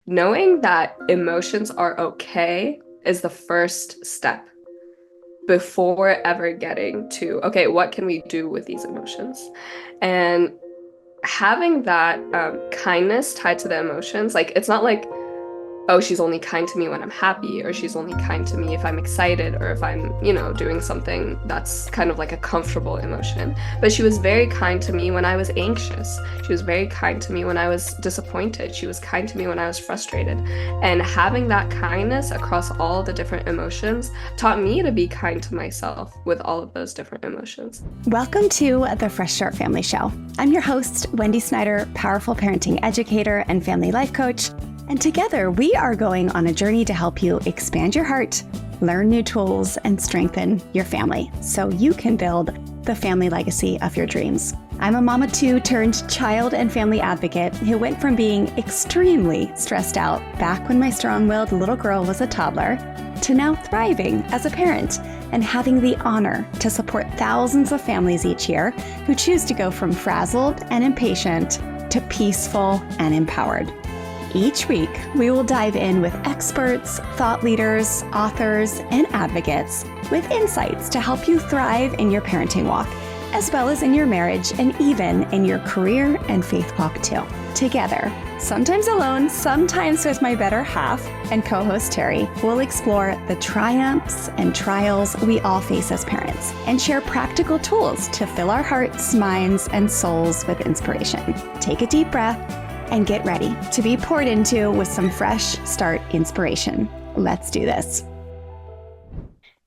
knowing that emotions are okay is the first step before ever getting to, okay, what can we do with these emotions? And having that kindness tied to the emotions, like it's not like, oh, she's only kind to me when I'm happy, or she's only kind to me if I'm excited, or if I'm, doing something that's kind of like a comfortable emotion. But she was very kind to me when I was anxious. She was very kind to me when I was disappointed. She was kind to me when I was frustrated. And having that kindness across all the different emotions taught me to be kind to myself with all of those different emotions. Welcome to the Fresh Start Family Show. I'm your host, Wendy Snyder, powerful parenting educator and family life coach. And together we are going on a journey to help you expand your heart, learn new tools, and strengthen your family so you can build the family legacy of your dreams. I'm a mama too turned child and family advocate who went from being extremely stressed out back when my strong-willed little girl was a toddler to now thriving as a parent and having the honor to support thousands of families each year who choose to go from frazzled and impatient to peaceful and empowered. Each week, we will dive in with experts, thought leaders, authors, and advocates with insights to help you thrive in your parenting walk, as well as in your marriage and even in your career and faith walk too. Together, sometimes alone, sometimes with my better half and co-host Terry, we'll explore the triumphs and trials we all face as parents and share practical tools to fill our hearts, minds, and souls with inspiration. Take a deep breath and get ready to be poured into with some fresh start inspiration. Let's do this.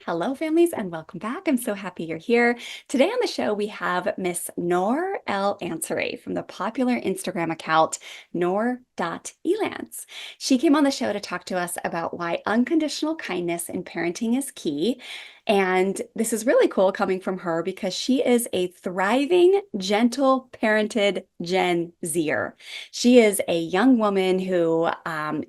Hello, families, and welcome back. I'm so happy you're here. Today on the show, we have Miss Noor El-Ansary from the popular Instagram account, Noor.elance. She came on the show to talk to us about why unconditional kindness in parenting is key. And this is really cool coming from her because she is a thriving, gentle parented Gen Zer. She is a young woman who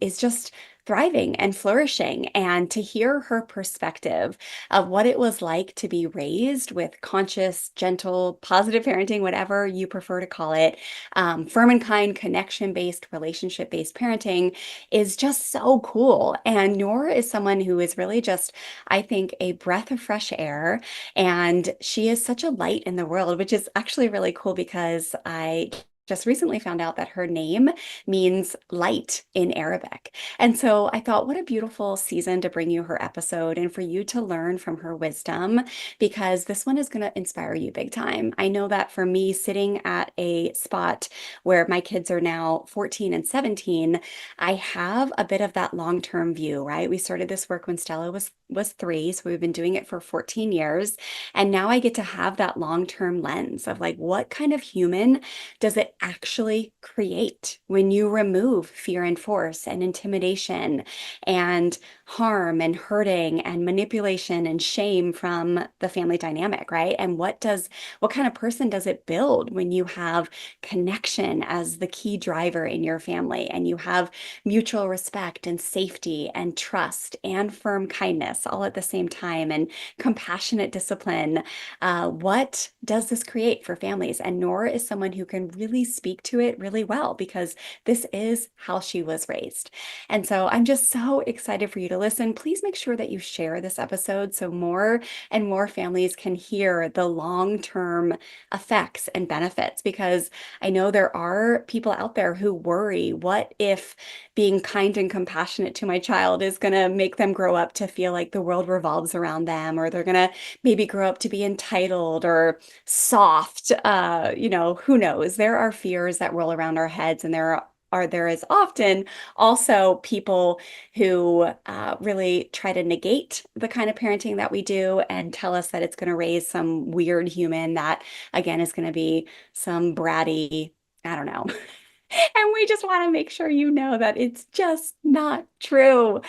is just thriving and flourishing, and to hear her perspective of what it was like to be raised with conscious, gentle, positive parenting, whatever you prefer to call it, firm and kind, connection-based, relationship-based parenting is just so cool. And Noor is someone who is really just, I think, a breath of fresh air, and she is such a light in the world, which is actually really cool because I just recently found out that her name means light in Arabic. And so I thought, what a beautiful season to bring you her episode and for you to learn from her wisdom, because this one is going to inspire you big time. I know that for me, sitting at a spot where my kids are now 14 and 17, I have a bit of that long-term view, right? We started this work when Stella was 3, so we've been doing it for 14 years. And now I get to have that long-term lens of like, what kind of human does it actually create when you remove fear and force and intimidation and harm and hurting and manipulation and shame from the family dynamic, right? And what kind of person does it build when you have connection as the key driver in your family and you have mutual respect and safety and trust and firm kindness all at the same time and compassionate discipline? What does this create for families? And Noor is someone who can really speak to it really well because this is how she was raised. And so I'm just so excited for you to listen. Please make sure that you share this episode so more and more families can hear the long-term effects and benefits, because I know there are people out there who worry, what if being kind and compassionate to my child is going to make them grow up to feel like the world revolves around them, or they're going to maybe grow up to be entitled or soft. Who knows? There are fears that roll around our heads, and there is often also people who really try to negate the kind of parenting that we do and tell us that it's going to raise some weird human that, again, is going to be some bratty, I don't know. And we just want to make sure you know that it's just not true.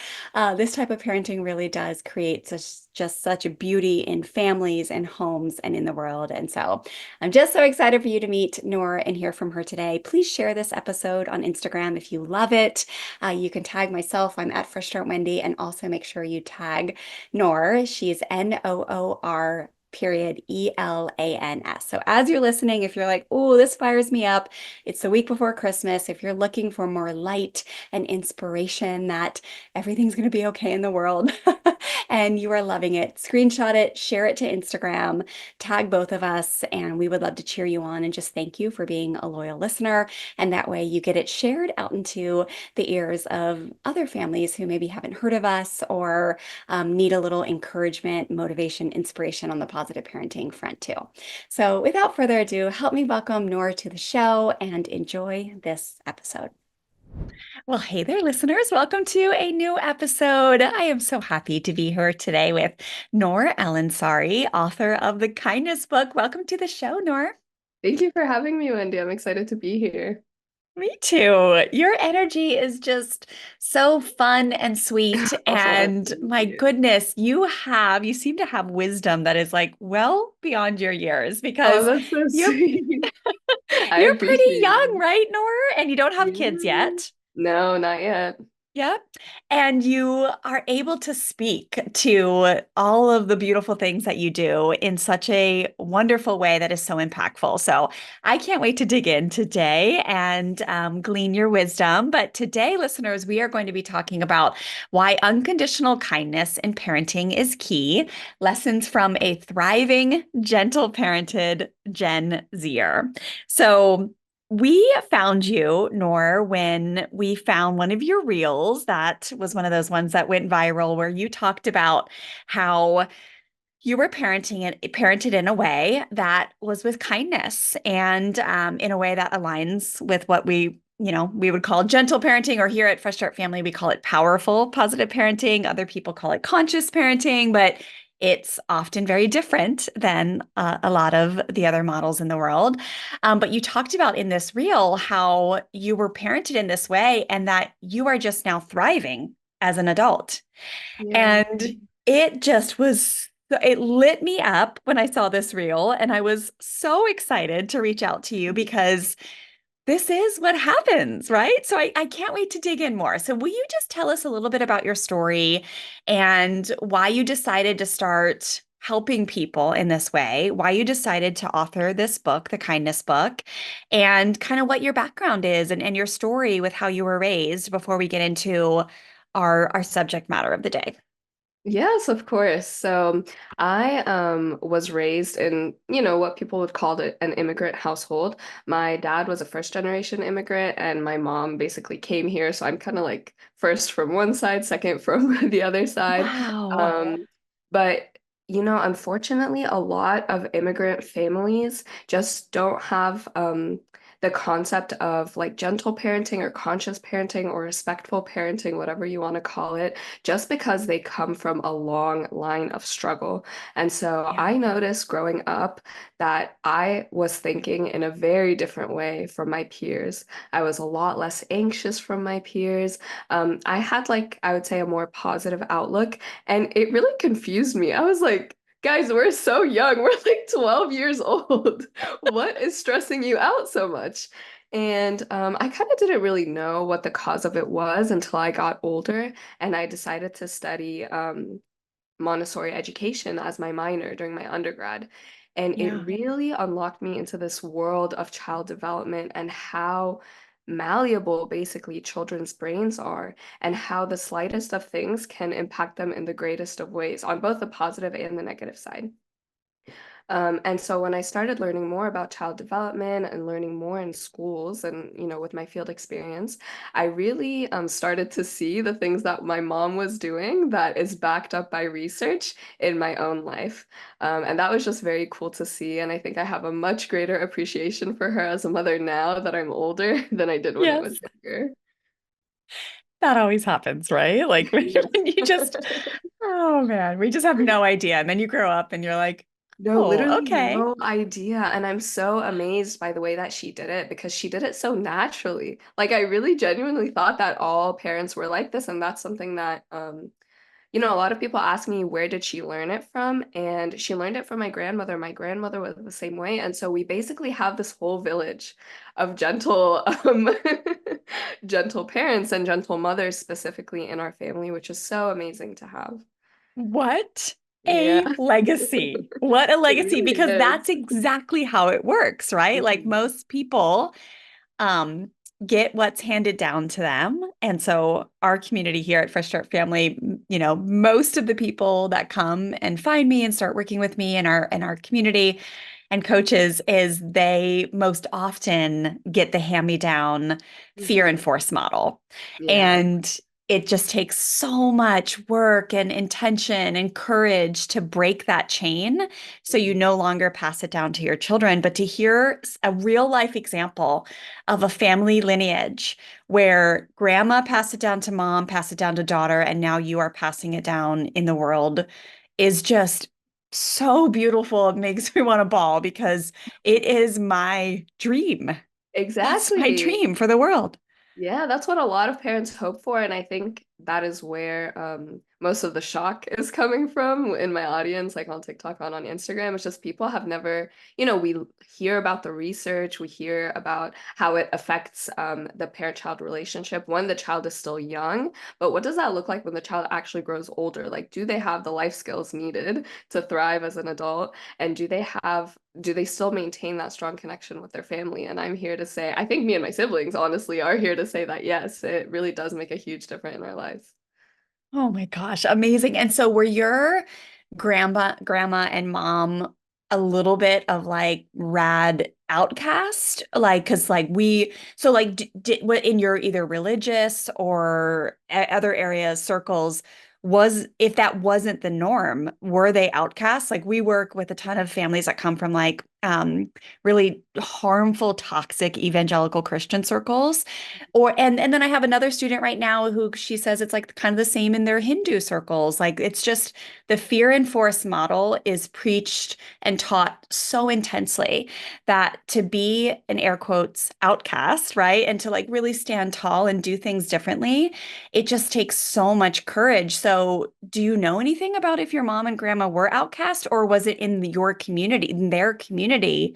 This type of parenting really does create just such a beauty in families and homes and in the world. And so I'm just so excited for you to meet Noor and hear from her today. Please share this episode on Instagram if you love it. You can tag myself. I'm at Fresh Start Wendy, and also make sure you tag Noor. She's Noor period ELANS. So as you're listening, if you're like, oh, this fires me up, it's the week before Christmas. If you're looking for more light and inspiration that everything's going to be okay in the world and you are loving it, screenshot it, share it to Instagram, tag both of us, and we would love to cheer you on and just thank you for being a loyal listener. And that way you get it shared out into the ears of other families who maybe haven't heard of us or need a little encouragement, motivation, inspiration on the positive parenting front too. So without further ado, help me welcome Noor to the show and enjoy this episode. Well, hey there, listeners. Welcome to a new episode. I am so happy to be here today with Noor El-Ansary, author of the Kindness book. Welcome to the show, Noor. Thank you for having me, Wendy. I'm excited to be here. Me too. Your energy is just so fun and sweet. Oh, And thank my you. goodness, you seem to have wisdom that is like well beyond your years Oh, because that's so you're sweet. I you're pretty appreciate young, it. right, Noor? And you don't have kids Yeah. yet. No, not yet. Yep. And you are able to speak to all of the beautiful things that you do in such a wonderful way that is so impactful. So I can't wait to dig in today and glean your wisdom. But today, listeners, we are going to be talking about why unconditional kindness in parenting is key, lessons from a thriving, gentle parented Gen Zer. So we found you, Noor, when we found one of your reels. That was one of those ones that went viral where you talked about how you were parented in a way that was with kindness and in a way that aligns with what we would call gentle parenting, or here at Fresh Start Family, we call it powerful, positive parenting. Other people call it conscious parenting, but it's often very different than a lot of the other models in the world. But you talked about in this reel how you were parented in this way and that you are just now thriving as an adult. Yeah. And it just was, it lit me up when I saw this reel. And I was so excited to reach out to you because this is what happens, right? So I can't wait to dig in more. So, will you just tell us a little bit about your story and why you decided to start helping people in this way, why you decided to author this book, the Kindness book, and kind of what your background is and your story with how you were raised before we get into our subject matter of the day? Yes, of course. So I was raised in, what people would call it an immigrant household. My dad was a first generation immigrant and my mom basically came here. So I'm kind of like first from one side, second from the other side. Wow. Um, but unfortunately, a lot of immigrant families just don't have the concept of like gentle parenting or conscious parenting or respectful parenting, whatever you want to call it, just because they come from a long line of struggle. And so Yeah. I noticed growing up that I was thinking in a very different way from my peers. I was a lot less anxious from my peers. I had like, I would say, a more positive outlook, and it really confused me. I was like, guys, we're so young. We're like 12 years old. What is stressing you out so much? And I kind of didn't really know what the cause of it was until I got older and I decided to study Montessori education as my minor during my undergrad. And it Yeah. really unlocked me into this world of child development and how malleable basically children's brains are, and how the slightest of things can impact them in the greatest of ways on both the positive and the negative side. And so when I started learning more about child development and learning more in schools and, with my field experience, I really started to see the things that my mom was doing that is backed up by research in my own life. And that was just very cool to see. And I think I have a much greater appreciation for her as a mother now that I'm older than I did when I was Yes. younger. That always happens, right? Like when Yes. you just, oh man, we just have no idea. And then you grow up and you're like, No, oh, literally okay. no idea. And I'm so amazed by the way that she did it because she did it so naturally. Like I really genuinely thought that all parents were like this. And that's something that a lot of people ask me where did she learn it from? And she learned it from my grandmother. My grandmother was the same way. And so we basically have this whole village of gentle gentle parents and gentle mothers specifically in our family, which is so amazing to have. What? Yeah. a legacy. What a It legacy, really because is. that's exactly how it works, right? Like Mhm. most people um, get what's handed down to them. And so our community here at Fresh Start Family, most of the people that come and find me and start working with me in our community and coaches is they most often get the hand-me-down fear and Mhm. force model. Yeah. And it just takes so much work and intention and courage to break that chain so you Mhm. no longer pass it down to your children. But to hear a real life example of a family lineage where grandma passed it down to mom, passed it down to daughter, and now you are passing it down in the world is just so beautiful. It makes me want to bawl because it is my dream. That's my Exactly. dream for the world. Yeah, that's what a lot of parents hope for, and I think that is where most of the shock is coming from in my audience, like on TikTok, on Instagram. It's just people have never, we hear about the research, we hear about how it affects the parent-child relationship when the child is still young, but what does that look like when the child actually grows older? Like, do they have the life skills needed to thrive as an adult? And do they still maintain that strong connection with their family? And I'm here to say, I think me and my siblings honestly are here to say that yes, it really does make a huge difference in our lives. Oh my gosh, amazing. And so were your grandma and mom a little bit of like rad outcast? Like, cause like so like did what in your either religious or other areas, circles, if that wasn't the norm, were they outcasts? Like we work with a ton of families that come from like really harmful, toxic evangelical Christian circles. And then I have another student right now who she says it's like kind of the same in their Hindu circles. Like it's just the fear and force model is preached and taught so intensely that to be an air quotes outcast, right? And to like really stand tall and do things differently, it just takes so much courage. So, do you know anything about if your mom and grandma were outcast, or was it in your community, in their community,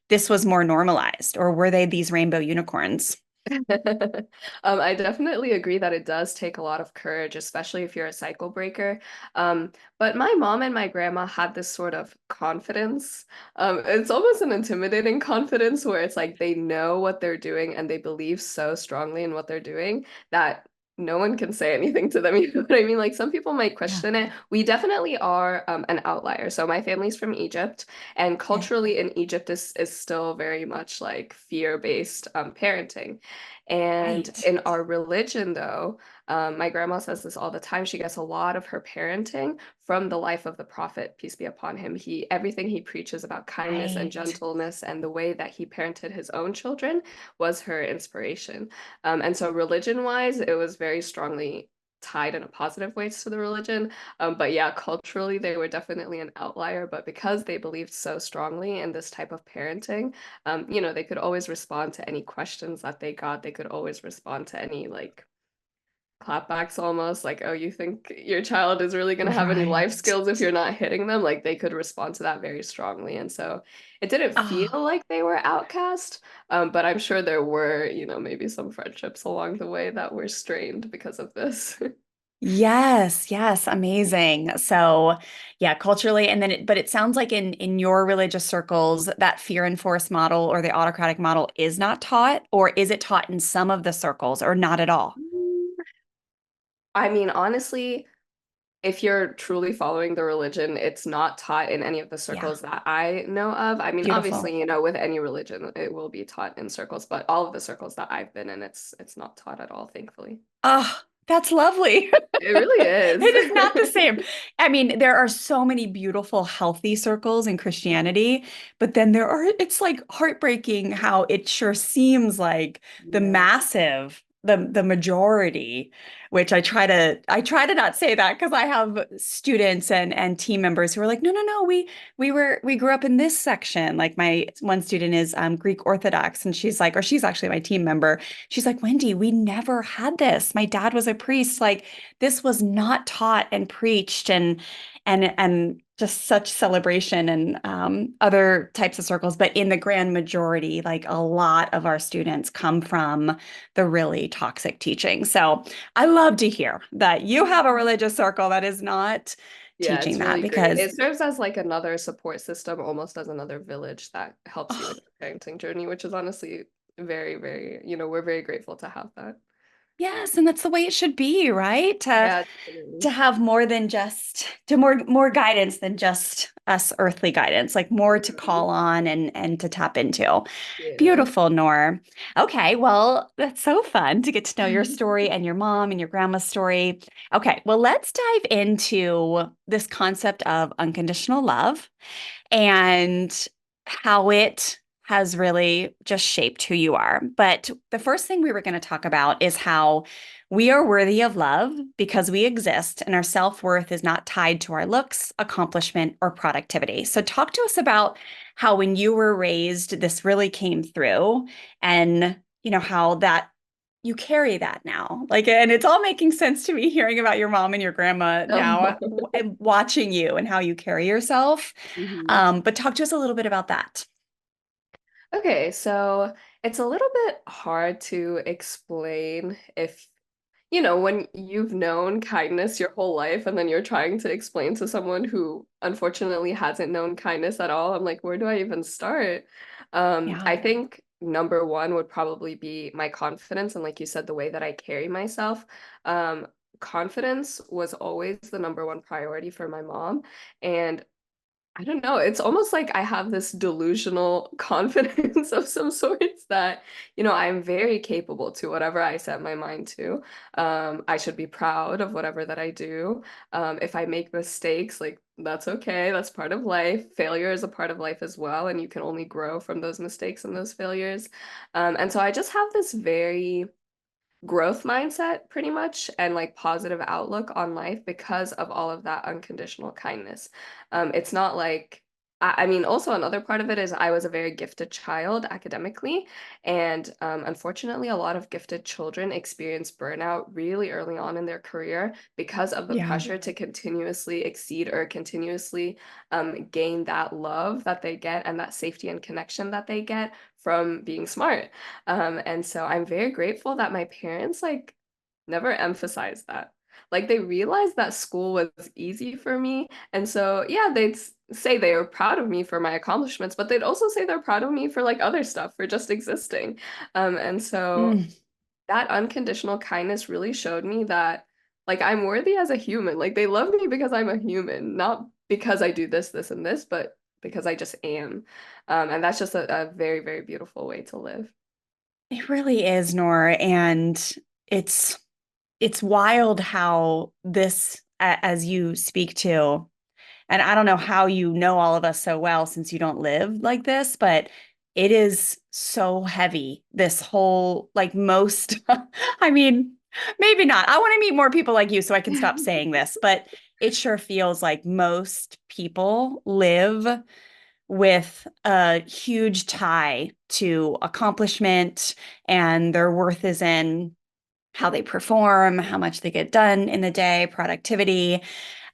this was more normalized, or were they these rainbow unicorns? I definitely agree that it does take a lot of courage, especially if you're a cycle breaker. Um, but my mom and my grandma had this sort of confidence. It's almost an intimidating confidence where it's like they know what they're doing and they believe so strongly in what they're doing that no one can say anything to them. You know what I mean? Like some people might Yeah. question it. We definitely are an outlier. So my family's from Egypt, and Okay. culturally in Egypt is still very much like fear-based parenting. And Right. in our religion, though, my grandma says this all the time. She gets a lot of her parenting from the life of the prophet, peace be upon him. Everything he preaches about kindness and Right. gentleness and the way that he parented his own children was her inspiration. And so, religion-wise, it was very strongly tied in a positive ways to the religion. But yeah, culturally, they were definitely an outlier. But because they believed so strongly in this type of parenting, they could always respond to any questions that they got. They could always respond to any like clapbacks almost like, oh, you think your child is really going to have any life Right. skills if you're not hitting them? Like they could respond to that very strongly. And so it didn't feel Oh, like they were outcast, but I'm sure there were, maybe some friendships along the way that were strained because of this. yes, yes, amazing. So, yeah, culturally, and then but it sounds like in your religious circles, that fear and force model or the autocratic model is not taught, or is it taught in some of the circles, or not at all? I mean, honestly, if you're truly following the religion, it's not taught in any of the Yeah, circles that I know of. I mean, beautiful. obviously, with any religion, it will be taught in circles, but all of the circles that I've been in, it's not taught at all, thankfully. Oh, that's lovely. It really is. It is not the same. I mean, there are so many beautiful, healthy circles in Christianity, but then it's like heartbreaking how it sure seems like the Yeah. massive, the majority, which I try to not say that because I have students and team members who are like, no, no, no, we grew up in this section. Like my one student is Greek Orthodox, and she's actually my team member. She's like, Wendy, we never had this. My dad was a priest. Like this was not taught and preached and just such celebration and other types of circles. But in the grand majority, like a lot of our students come from the really toxic teaching. So I love to hear that you have a religious circle that is not Yeah, teaching it's that really great. because It serves as like another support system, almost as another village that helps you in oh, your parenting journey, which is honestly very, very, we're very grateful to have that. yes, and that's the way it should be, right? Yeah, definitely. To have more than just to more guidance than just us earthly guidance, like more to Mhm. call on and to tap into. Yeah. Beautiful, Noor. Okay, well, that's so fun to get to know your story and your mom and your grandma's story. Okay, well, let's dive into this concept of unconditional love and how it has really just shaped who you are. But the first thing we were going to talk about is how we are worthy of love because we exist and our self-worth is not tied to our looks, accomplishment, or productivity. So talk to us about how when you were raised, this really came through and how that you carry that now. Like, and it's all making sense to me hearing about your mom and your grandma now, Oh. and watching you and how you carry yourself. Mhm. But talk to us a little bit about that. Okay, so it's a little bit hard to explain if, when you've known kindness your whole life and then you're trying to explain to someone who unfortunately hasn't known kindness at all. I'm like, where do I even start? Yeah. I think number one would probably be my confidence and like you said, the way that I carry myself. Confidence was always the number one priority for my mom. And I don't know. It's almost like I have this delusional confidence of some sorts that, I'm very capable to whatever I set my mind to. I should be proud of whatever that I do. If I make mistakes, like that's okay. That's part of life. Failure is a part of life as well, and you can only grow from those mistakes and those failures. And so I just have this very growth mindset pretty much and like positive outlook on life because of all of that unconditional kindness. It's not like I mean, also another part of it is I was a very gifted child academically, and unfortunately, a lot of gifted children experience burnout really early on in their career because of the Yeah. pressure to continuously exceed or continuously gain that love that they get and that safety and connection that they get from being smart. And so I'm very grateful that my parents like never emphasized that. Like they realized that school was easy for me. And so yeah, they'd say they were proud of me for my accomplishments, but they'd also say they're proud of me for like other stuff, for just existing. And so Mm. that unconditional kindness really showed me that like I'm worthy as a human. Like they love me because I'm a human, not because I do this, this, and this, but because I just am. And that's just a very, very beautiful way to live. It really is, Noor, and it's it's wild how this, as you speak to, and I don't know how you know all of us so well since you don't live like this, but it is so heavy. This whole, like most, I mean, maybe not. I want to meet more people like you so I can stop saying this, but it sure feels like most people live with a huge tie to accomplishment, and their worth is in how they perform, how much they get done in the day, productivity.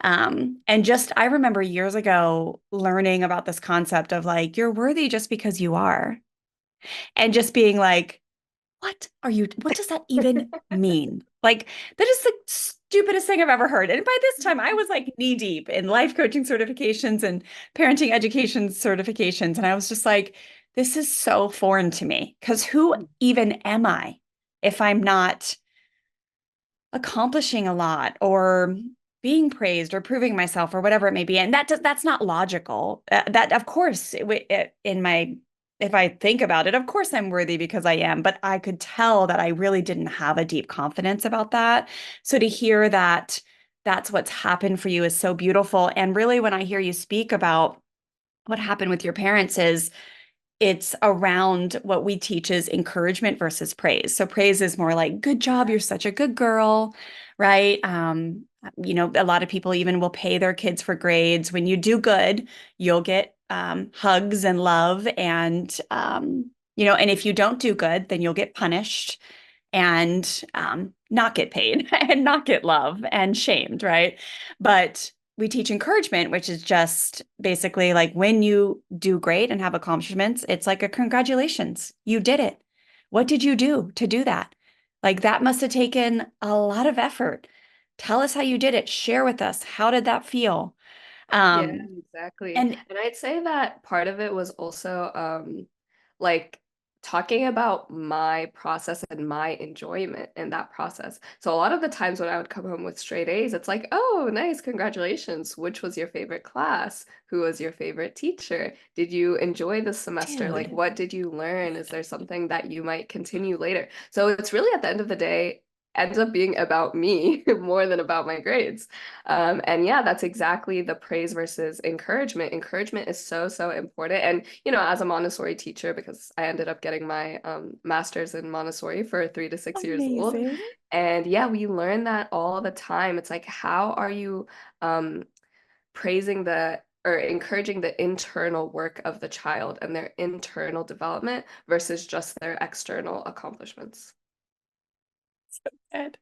And just, I remember years ago learning about this concept of like, you're worthy just because you are. And just being like, what does that even mean? Like, that is the stupidest thing I've ever heard. And by this time, I was like knee deep in life coaching certifications and parenting education certifications. And I was just like, this is so foreign to me because who even am I if I'm not accomplishing a lot or being praised or proving myself or whatever it may be? And that's not logical. That of course in my if I think about it, of course I'm worthy because I am, but I could tell that I really didn't have a deep confidence about that. So to hear that that's what's happened for you is so beautiful. And really when I hear you speak about what happened with your parents is it's around what we teach is encouragement versus praise. So praise is more like, good job, you're such a good girl, right? A lot of people even will pay their kids for grades. When you do good, you'll get hugs and love. And if you don't do good, then you'll get punished and not get paid and not get love and shamed, right? But we teach encouragement, which is just basically like when you do great and have accomplishments, it's like a congratulations, you did it. What did you do to do that? Like that must have taken a lot of effort. Tell us how you did it. Share with us. How did that feel? Yeah, Um, exactly. and And I'd say that part of it was also like talking about my process and my enjoyment in that process. So a lot of the times when I would come home with straight A's, it's like, "Oh, nice, congratulations. Which was your favorite class? Who was your favorite teacher? Did you enjoy this semester? Like, dude, what did you learn? Is there something that you might continue later?" So it's really at the end of the day ends up being about me more than about my grades. And yeah, that's exactly the praise versus encouragement. Encouragement is so, so important. And, as a Montessori teacher, because I ended up getting my master's in Montessori for 3 to 6 years old. amazing. And yeah, we learn that all the time. It's like, how are you um, praising or encouraging the internal work of the child and their internal development versus just their external accomplishments? And,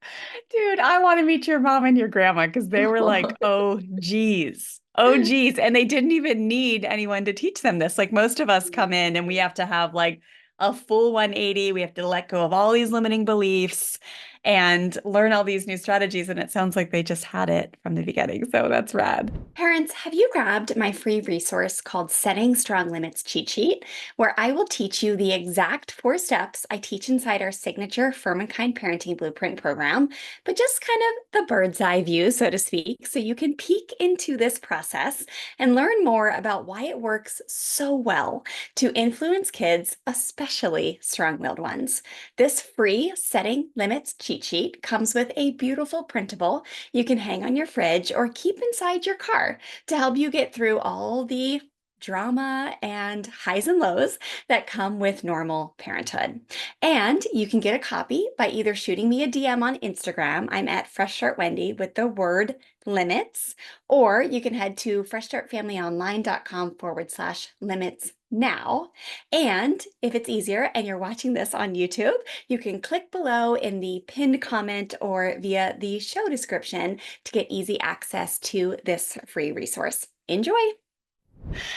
dude, I want to meet your mom and your grandma because they were like, oh, geez. Oh, geez. And they didn't even need anyone to teach them this. Like most of us come in and we have to have like a full 180. We have to let go of all these limiting beliefs and learn all these new strategies. And it sounds like they just had it from the beginning. So that's rad. Parents, have you grabbed my free resource called Setting Strong Limits Cheat Sheet, where I will teach you the exact 4 steps I teach inside our signature Firm and Kind Parenting Blueprint program, but just kind of the bird's eye view, so to speak, so you can peek into this process and learn more about why it works so well to influence kids, especially strong-willed ones. This free Setting Limits cheat sheet comes with a beautiful printable you can hang on your fridge or keep inside your car to help you get through all the drama and highs and lows that come with normal parenthood. And you can get a copy by either shooting me a DM on Instagram. I'm at Fresh Start Wendy with the word limits, or you can head to freshstartfamilyonline.com/limits now. And if it's easier and you're watching this on YouTube, you can click below in the pinned comment or via the show description to get easy access to this free resource. Enjoy.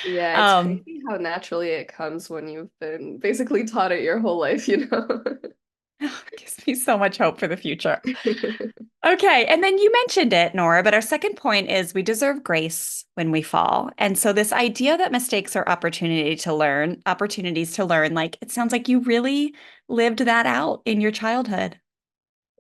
Yeah, it's Um, crazy how naturally it comes when you've been basically taught it your whole life. Gives me so much hope for the future. Okay, and then you mentioned it, Nora, but our second point is we deserve grace when we fall. And so this idea that mistakes are opportunities to learn, like it sounds like you really lived that out in your childhood.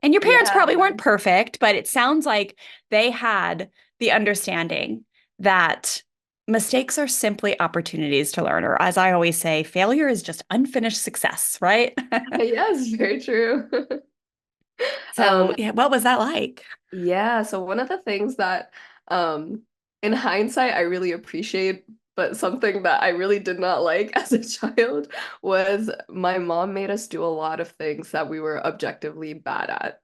And your parents Yeah, probably weren't perfect, but it sounds like they had the understanding that mistakes are simply opportunities to learn, or as I always say, failure is just unfinished success, right? yes, very true. So, Um, yeah, what was that like? Yeah, so one of the things that in hindsight I really appreciate, but something that I really did not like as a child was my mom made us do a lot of things that we were objectively bad at.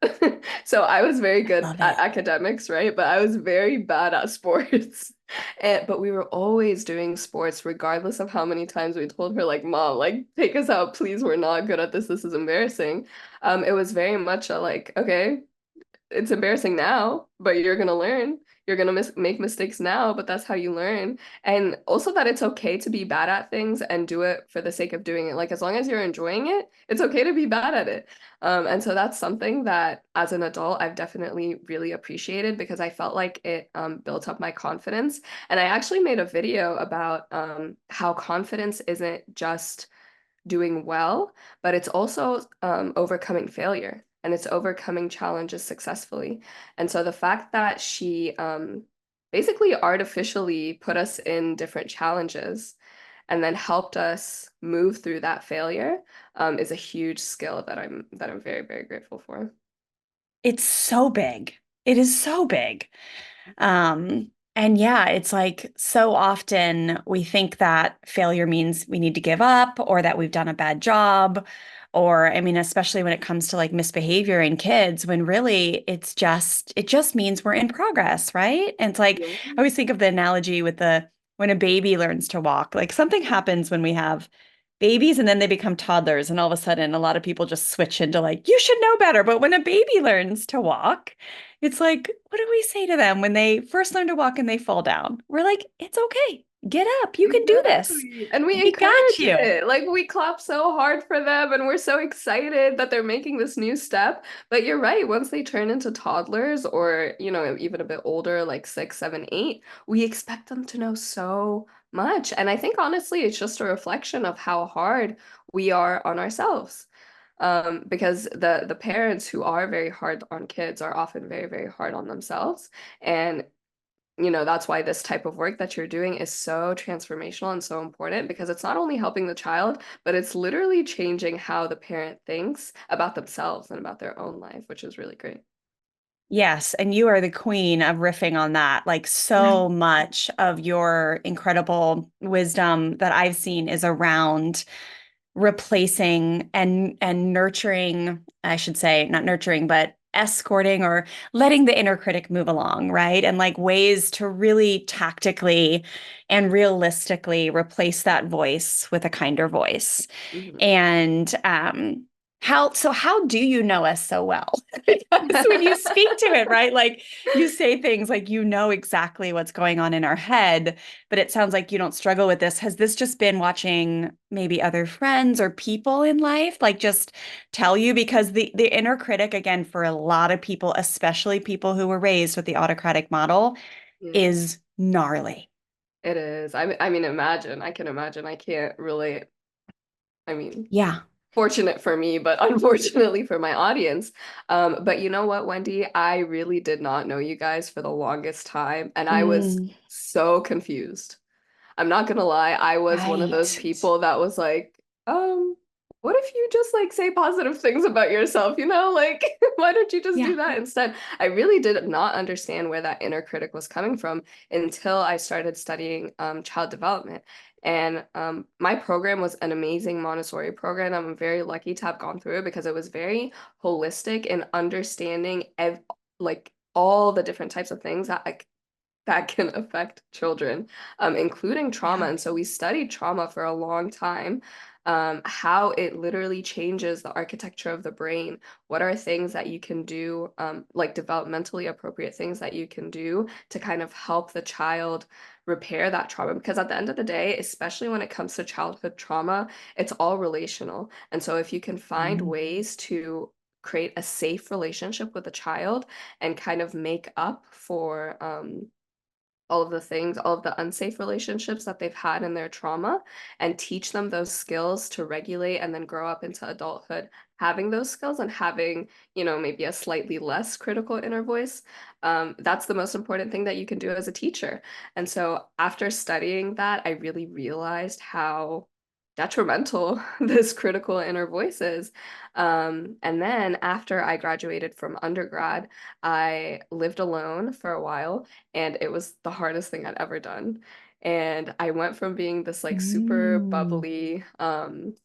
So I was very good Love at it. academics, right? But I was very bad at sports. But we were always doing sports regardless of how many times we told her like, "Mom, like take us out, please. We're not good at this. This is embarrassing." It was very much a like, okay, it's embarrassing now, but you're gonna learn. You're gonna make mistakes now, but that's how you learn. And also that it's okay to be bad at things and do it for the sake of doing it. Like as long as you're enjoying it, it's okay to be bad at it. And so that's something that as an adult I've definitely really appreciated because I felt like it built up my confidence. And I actually made a video about how confidence isn't just doing well, but it's also overcoming failure and it's overcoming challenges successfully. And so the fact that she basically artificially put us in different challenges and then helped us move through that failure is a huge skill that I'm very, very grateful for. It's so big. It is so big. And yeah, it's like so often we think that failure means we need to give up or that we've done a bad job. Or, I mean, especially when it comes to like misbehavior in kids, when really it just means we're in progress, right? And it's like, Yeah. I always think of the analogy with when a baby learns to walk, like something happens when we have babies and then they become toddlers. And all of a sudden, a lot of people just switch into like, you should know better. But when a baby learns to walk, it's like, what do we say to them when they first learn to walk and they fall down? We're like, it's okay. Get up. You can do this. Exactly. And we We got encourage you. it. Like we clap so hard for them and we're so excited that they're making this new step. But you're right, once they turn into toddlers or, even a bit older, like 6, 7, 8, we expect them to know so much. And I think honestly, it's just a reflection of how hard we are on ourselves. Because the parents who are very hard on kids are often very, very hard on themselves. And that's why this type of work that you're doing is so transformational and so important because it's not only helping the child, but it's literally changing how the parent thinks about themselves and about their own life, which is really great. Yes, and you are the queen of riffing on that. Like so much of your incredible wisdom that I've seen is around replacing and nurturing, I should say, not nurturing, but escorting or letting the inner critic move along, right? And like ways to really tactically and realistically replace that voice with a kinder voice. Mhm. And how do you know us so well? Because when you speak to it, right? Like you say things like you know exactly what's going on in our head, but it sounds like you don't struggle with this. Has this just been watching maybe other friends or people in life like just tell you? Because the inner critic, again, for a lot of people, especially people who were raised with the autocratic model, Yeah, is gnarly. it is. I mean, imagine. I can imagine. I can't relate. I mean, Yeah. fortunate for me, but unfortunately for my audience. But you know what, Wendy? I really did not know you guys for the longest time, and I was Mm, so confused. I'm not gonna lie, I was one of those right. people that was like, what if you just like say positive things about yourself, Like, why don't you just Yeah. do that instead? I really did not understand where that inner critic was coming from until I started studying child development. And my program was an amazing Montessori program. I'm very lucky to have gone through it because it was very holistic in understanding like all the different types of things that can affect children, including trauma. Yeah. And so we studied trauma for a long time, how it literally changes the architecture of the brain. What are things that you can do, like developmentally appropriate things that you can do to kind of help the child repair that trauma? Because at the end of the day, especially when it comes to childhood trauma, it's all relational. And so if you can find Mm, ways to create a safe relationship with a child and kind of make up for all of the things, all of the unsafe relationships that they've had in their trauma, and teach them those skills to regulate and then grow up into adulthood having those skills and having, maybe a slightly less critical inner voice. That's the most important thing that you can do as a teacher. And so after studying that, I really realized how detrimental this critical inner voice is. And then after I graduated from undergrad, I lived alone for a while and it was the hardest thing I'd ever done. And I went from being this like super mm, bubbly,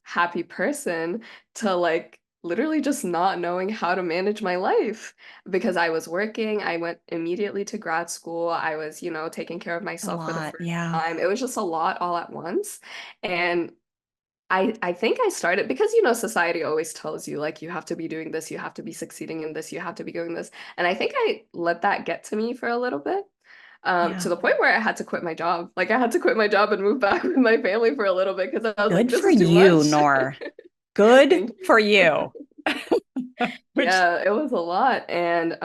happy person to like literally just not knowing how to manage my life because I was working. I went immediately to grad school. I was, taking care of a myself for the lot. first Yeah. time. It was just a lot all at once. And I think I started because society always tells you like you have to be doing this, you have to be succeeding in this, you have to be doing this. And I think I let that get to me for a little bit. To Yeah. the point where I had to quit my job. Like I had to quit my job and move back with my family for a little bit because I was like, Good this for is too you, much. Noor. Good Thank for you. you. Which Yeah, it was a lot. And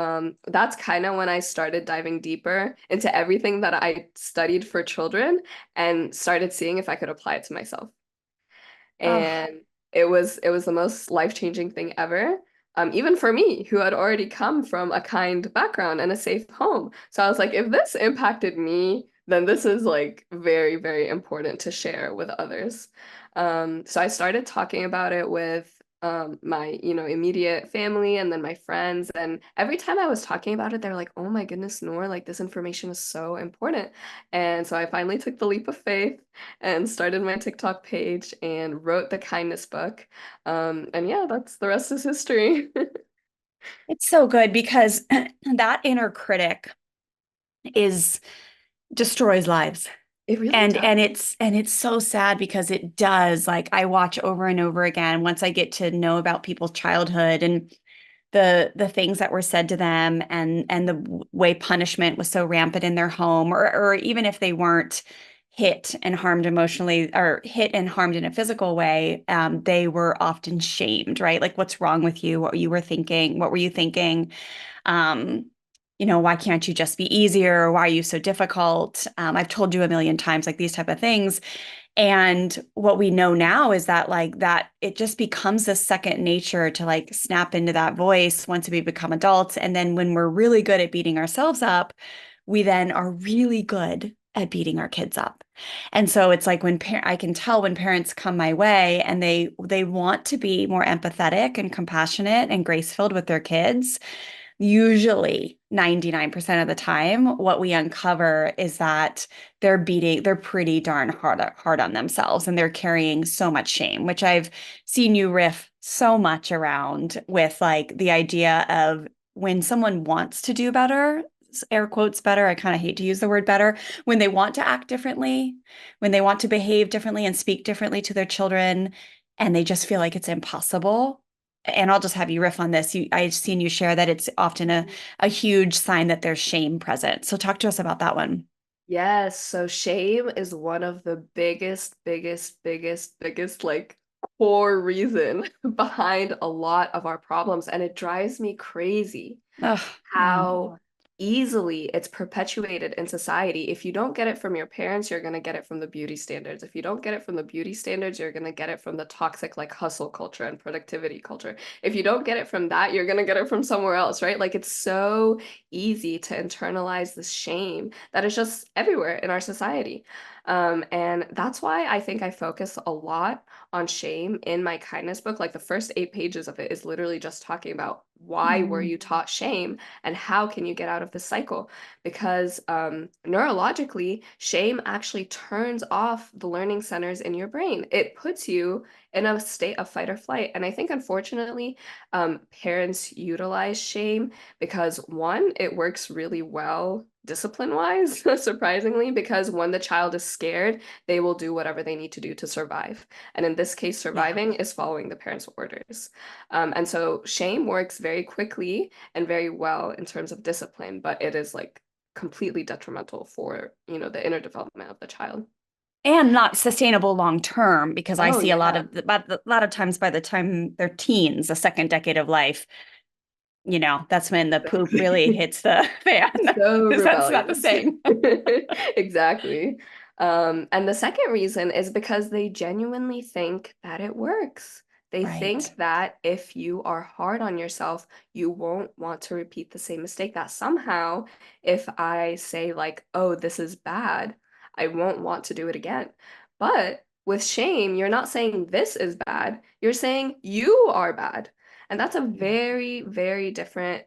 that's kind of when I started diving deeper into everything that I studied for children and started seeing if I could apply it to myself. oh, And it was the most life-changing thing ever. Even for me, who had already come from a kind background and a safe home. So I was like, if this impacted me, then this is like very, very important to share with others. So I started talking about it with my, immediate family and then my friends. And every time I was talking about it, they were like, oh my goodness, Noor, like this information is so important. And so I finally took the leap of faith and started my TikTok page and wrote the kindness book. And yeah, that's the rest is history. it's so good because that inner critic is destroys lives. It really And does. it's so sad because it does. Like I watch over and over again once I get to know about people's childhood and the things that were said to them and the way punishment was so rampant in their home or even if they weren't hit and harmed emotionally or hit and harmed in a physical way, they were often shamed, right? Like, what's wrong with you? What you were thinking? What were you thinking? Um, why can't you just be easier? Why are you so difficult? I've told you a million times, like these type of things. And what we know now is that like that it just becomes a second nature to like snap into that voice once we become adults. And then when we're really good at beating ourselves up, we then are really good at beating our kids up. And so it's like I can tell when parents come my way and they want to be more empathetic and compassionate and grace-filled with their kids. Usually 99% of the time, what we uncover is that they're pretty darn hard on themselves and they're carrying so much shame, which I've seen you riff so much around with like the idea of when someone wants to do better, air quotes better, I kind of hate to use the word better, when they want to act differently, when they want to behave differently and speak differently to their children, and they just feel like it's impossible. And I'll just have you riff on this. I've seen you share that it's often a huge sign that there's shame present. So talk to us about that one. Yes, so shame is one of the biggest, like core reason behind a lot of our problems. And it drives me crazy Oh, I know. how easily it's perpetuated in society. If you don't get it from your parents, you're going to get it from the beauty standards. If you don't get it from the beauty standards, you're going to get it from the toxic like hustle culture and productivity culture. If you don't get it from that, you're going to get it from somewhere else, right? Like it's so easy to internalize this shame that is just everywhere in our society. And that's why I think I focus a lot on shame in my kindness book. Like the first 8 pages of it is literally just talking about why were Mm. you taught shame and how can you get out of this cycle? Because neurologically, shame actually turns off the learning centers in your brain. It puts you in a state of fight or flight. And I think, unfortunately, parents utilize shame because one, it works really well discipline-wise, surprisingly, because when the child is scared, they will do whatever they need to do to survive. And in this case, Yeah. surviving is following the parents' orders. And so shame works very quickly and very well in terms of discipline, but it is like completely detrimental for, the inner development of the child. And not sustainable long term because I Oh, see a lot yeah. of a lot of times by the time they're teens, the second decade of life, that's when the poop really Exactly. hits the fan. So Is that's not the rebellious. saying? Exactly. And the second reason is because they genuinely think that it works. They Right. think that if you are hard on yourself, you won't want to repeat the same mistake. That somehow, if I say, like, oh, this is bad, I won't want to do it again. But with shame, you're not saying this is bad, you're saying you are bad. And that's a Yeah. very, very different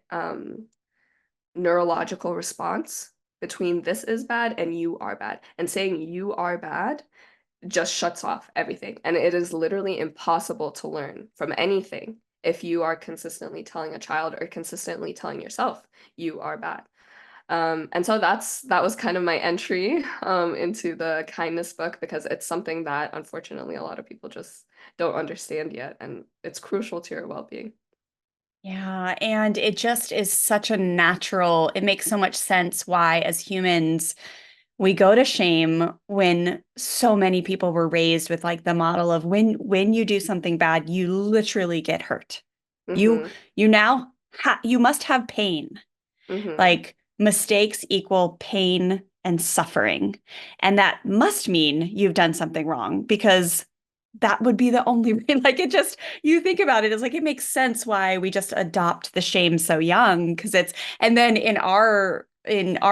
neurological response between this is bad and you are bad. And saying you are bad just shuts off everything. And it is literally impossible to learn from anything if you are consistently telling a child or consistently telling yourself you are bad. And so that was kind of my entry into the kindness book because it's something that unfortunately a lot of people just don't understand yet, and it's crucial to your well-being. Yeah, and it just is such a natural, it makes so much sense why, as humans, we go to shame when so many people were raised with like the model of when you do something bad, you literally get hurt. You Mm-hmm. you now you must have pain. Mm-hmm. Like mistakes equal pain and suffering. And that must mean you've done something wrong because that would be the only like it just you think about it, it's like it makes sense why we just adopt the shame so young because it's and then in our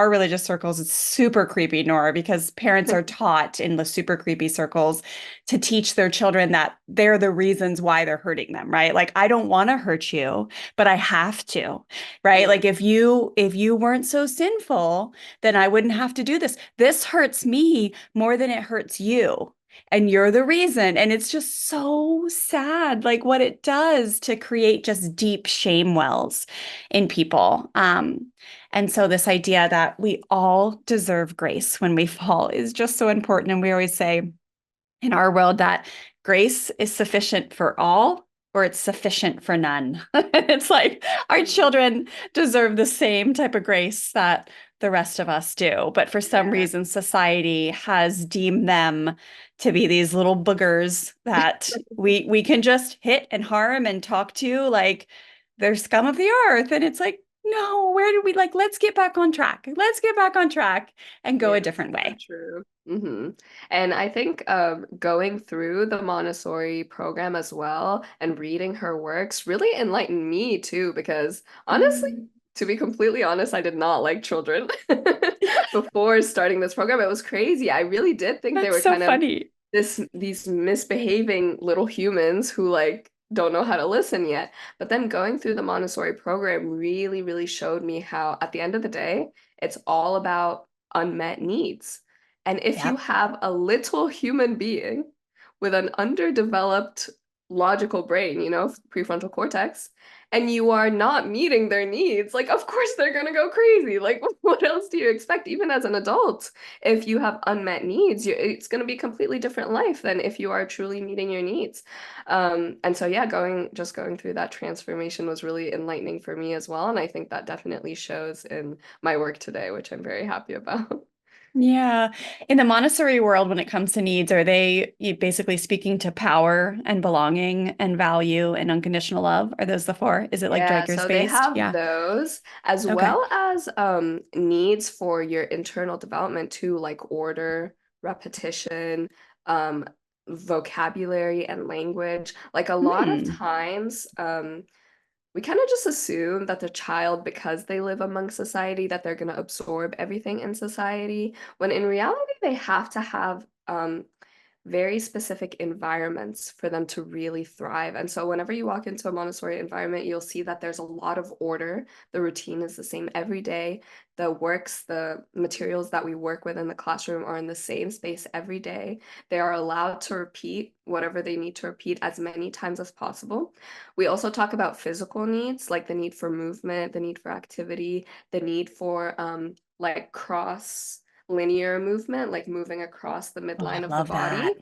religious circles it's super creepy, Nora, because parents are taught in the super creepy circles to teach their children that they're the reasons why they're hurting them, right? Like I don't want to hurt you, but I have to, right? Yeah. Like if you weren't so sinful, then I wouldn't have to do this. This hurts me more than it hurts you. And you're the reason. And it's just so sad, like what it does to create just deep shame wells in people. And so this idea that we all deserve grace when we fall is just so important. And we always say in our world that grace is sufficient for all or it's sufficient for none. It's like our children deserve the same type of grace that the rest of us do. But for some Yeah. reason, society has deemed them to be these little boogers that we can just hit and harm and talk to like they're scum of the earth. And it's like, no, where did we like, let's get back on track. Let's get back on track and go a Yeah, different so way. true. And I think going through the Montessori program as well and reading her works really enlightened me too, because honestly, Mm. to be completely honest, I did not like children before starting this program. It was crazy. I really did think they That's were so kind of funny. these misbehaving little humans who like don't know how to listen yet. But then going through the Montessori program really, really showed me how at the end of the day, it's all about unmet needs. And if you Yep. have a little human being with an underdeveloped logical brain, prefrontal cortex, and you are not meeting their needs, like, of course they're gonna go crazy. Like, what else do you expect, even as an adult? If you have unmet needs, it's going to be a completely different life than if you are truly meeting your needs. And so, yeah, going through that transformation was really enlightening for me as well. And I think that definitely shows in my work today, which I'm very happy about. Yeah. In the Montessori world, when it comes to needs, are they basically speaking to power and belonging and value and unconditional love? Are those the four? Is it like Yeah, Drager's so they based? have Yeah. those as Okay. well as needs for your internal development too, like order, repetition, um, vocabulary, and language. Like a lot of Hmm. times, we kind of just assume that the child, because they live among society, that they're going to absorb everything in society, when in reality, they have to have very specific environments for them to really thrive. And so whenever you walk into a Montessori environment, you'll see that there's a lot of order. The routine is the same every day. The materials that we work with in the classroom are in the same space every day. They are allowed to repeat whatever they need to repeat as many times as possible. We also talk about physical needs, like the need for movement, the need for activity, the need for like cross linear movement, like moving across the Oh, I midline of the love that.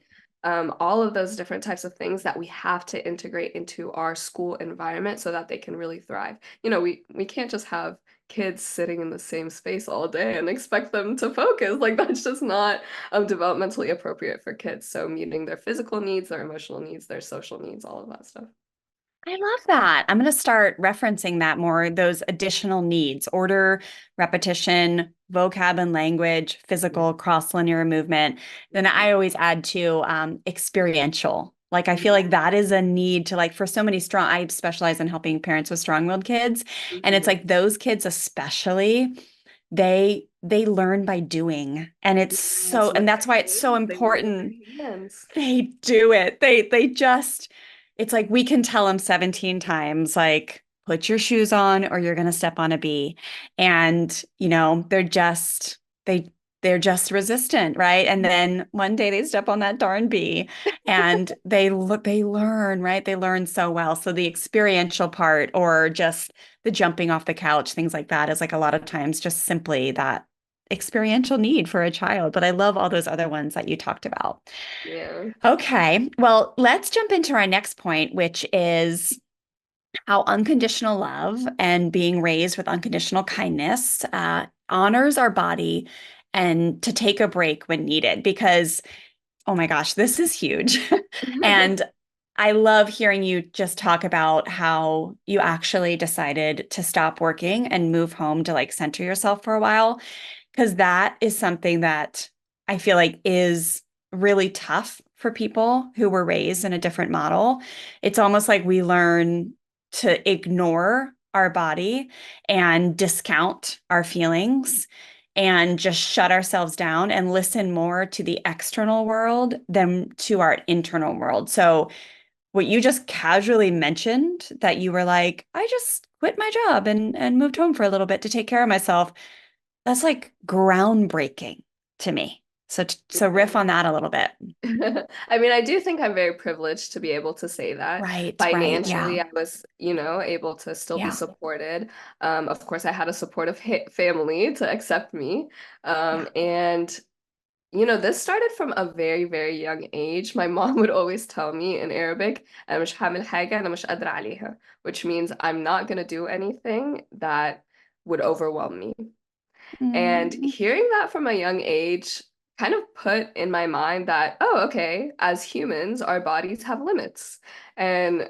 body. All of those different types of things that we have to integrate into our school environment so that they can really thrive. We can't just have kids sitting in the same space all day and expect them to focus. Like that's just not developmentally appropriate for kids. So meeting their physical needs, their emotional needs, their social needs, all of that stuff. I love that. I'm going to start referencing that more, those additional needs, order, repetition, vocab and language, Yeah. physical, cross-linear movement. Then I always add to experiential. Like I feel like Yeah. that is a need to like for so many strong, I specialize in helping parents with strong-willed kids. And it's Mhm. like those kids especially, they learn by doing. And it's Yes, so, and with that's their why it's so hands. They learn with important their hands. they do it. They just it's like we can tell them 17 times like put your shoes on or you're going to step on a bee. And they they're just resistant, right? And then one day they step on that darn bee and they learn, right? They learn so well. So the experiential part or just the jumping off the couch, things like that is like a lot of times just simply that experiential need for a child. But I love all those other ones that you talked about. Yeah. Okay, well, let's jump into our next point, which is how unconditional love and being raised with unconditional kindness honors our body and to take a break when needed. Because, oh my gosh, this is huge. And I love hearing you just talk about how you actually decided to stop working and move home to like center yourself for a while because that is something that I feel like is really tough for people who were raised in a different model. It's almost like we learn to ignore our body and discount our feelings and just shut ourselves down and listen more to the external world than to our internal world. So, what you just casually mentioned that you were like, I just quit my job and moved home for a little bit to take care of myself. That's like groundbreaking to me. So riff on that a little bit. I mean, I do think I'm very privileged to be able to say that. Right, right. Yeah. Financially, I was, able to still be Yeah. supported. Of course, I had a supportive family to accept me. Yeah. And, this started from a very, very young age. My mom would always tell me in Arabic, أنا مش هعمل حاجة أنا مش قادرة عليها, which means I'm not going to do anything that would overwhelm me. And Mm. hearing that from a young age kind of put in my mind that, oh, okay, as humans, our bodies have limits. And